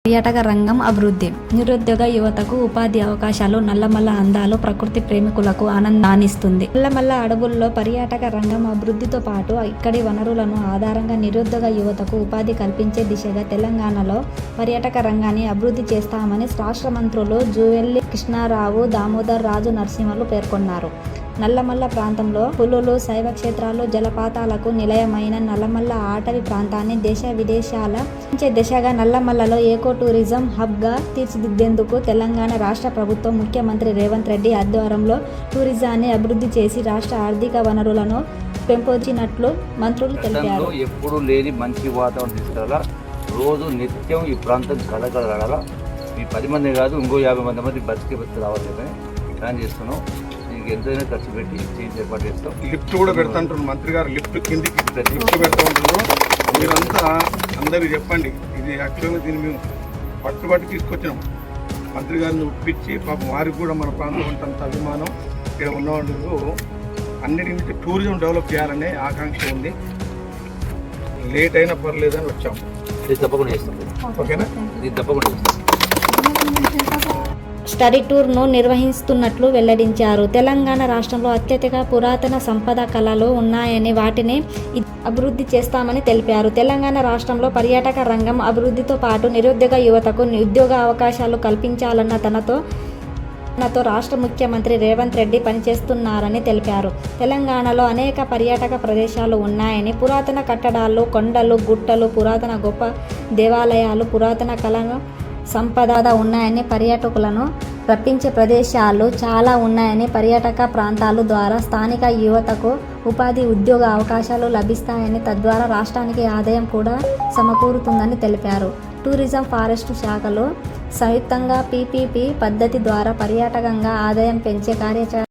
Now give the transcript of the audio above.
పర్యాటక రంగం అభివృద్ధి. నిరుద్యోగ యువతకు ఉపాధి అవకాశాలు. నల్లమల్ల అందాలు ప్రకృతి ప్రేమికులకు ఆనందాన్నిస్తుంది. నల్లమల్ల అడవుల్లో పర్యాటక రంగం అభివృద్ధితో పాటు ఇక్కడి వనరులను ఆధారంగా నిరుద్యోగ యువతకు ఉపాధి కల్పించే దిశగా తెలంగాణలో పర్యాటక రంగాన్ని అభివృద్ధి చేస్తామని రాష్ట్ర మంత్రులు జూవెల్లి కృష్ణారావు, దామోదర్ రాజు నరసింహులు పేర్కొన్నారు. నల్లమల్ల ప్రాంతంలో పులులు, శైవ క్షేత్రాలు, జలపాతాలకు నిలయమైన నల్లమల్ల అటవీ ప్రాంతాన్ని దేశ విదేశాల దిశగా నల్లమల్లలో ఏకో టూరిజం హబ్గా తీర్చిదిద్దేందుకు తెలంగాణ రాష్ట్ర ప్రభుత్వం ముఖ్యమంత్రి రేవంత్ రెడ్డి ఆధ్వర్యంలో టూరిజాన్ని అభివృద్ధి చేసి రాష్ట్ర ఆర్థిక వనరులను పెంపొందించినట్లు మంత్రులు తెలిపారు. ఎప్పుడు లేని మంచి వాతావరణం తీసుకురావాలా, రోజు నిత్యం ఈ ప్రాంతం గడగడగడాలా. ఈ 10 మంది కాదు, ఇంకో 50 మంది బతికి రావాలని ప్లాన్ చేస్తున్నాం. దీనికి ఎంతైనా ఖర్చు పెట్టి చేంజ్ ఏర్పాటు చేస్తాం. లిఫ్ట్ కూడా పెడతాంటారు మంత్రి గారు, లిఫ్ట్ కిందికి లిఫ్ట్ పెడతా ఉంటారు. మీరంతా అందరికి చెప్పండి. ఇది యాక్చువల్గా దీన్ని మేము పట్టుబట్టి తీసుకొచ్చినాం. మంత్రి గారిని ఒప్పించి పాపం వారికి కూడా మన ప్రాంతం ఉంటంత అభిమానం ఇక్కడ ఉన్నవాళ్ళు అన్నిటి నుంచి టూరిజం డెవలప్ చేయాలనే ఆకాంక్ష ఉంది. లేట్ అయినా పర్లేదని వచ్చాము. ఇది తప్పకుండా చేస్తాం. ఓకేనా? ఇది తప్పకుండా చేస్తాం. స్టడీ టూర్ను నిర్వహిస్తున్నట్లు వెల్లడించారు. తెలంగాణ రాష్ట్రంలో అత్యధిక పురాతన సంపద కళలు ఉన్నాయని, వాటిని అభివృద్ధి చేస్తామని తెలిపారు. తెలంగాణ రాష్ట్రంలో పర్యాటక రంగం అభివృద్ధితో పాటు నిరుద్యోగ యువతకు ఉద్యోగ అవకాశాలు కల్పించాలన్న తనతో రాష్ట్ర ముఖ్యమంత్రి రేవంత్ రెడ్డి పనిచేస్తున్నారని తెలిపారు. తెలంగాణలో అనేక పర్యాటక ప్రదేశాలు ఉన్నాయని, పురాతన కట్టడాలు, కొండలు, గుట్టలు, పురాతన గొప్ప దేవాలయాలు, పురాతన కళను సంపద ఉన్నాయని, పర్యాటకులను రప్పించే ప్రదేశాలు చాలా ఉన్నాయని, పర్యాటక ప్రాంతాల ద్వారా స్థానిక యువతకు ఉపాధి, ఉద్యోగ అవకాశాలు లభిస్తాయని, తద్వారా రాష్ట్రానికి ఆదాయం కూడా సమకూరుతుందని తెలిపారు. టూరిజం, ఫారెస్టు శాఖలు సంయుక్తంగా PPP పద్ధతి ద్వారా పర్యాటకంగా ఆదాయం పెంచే కార్యాచరణ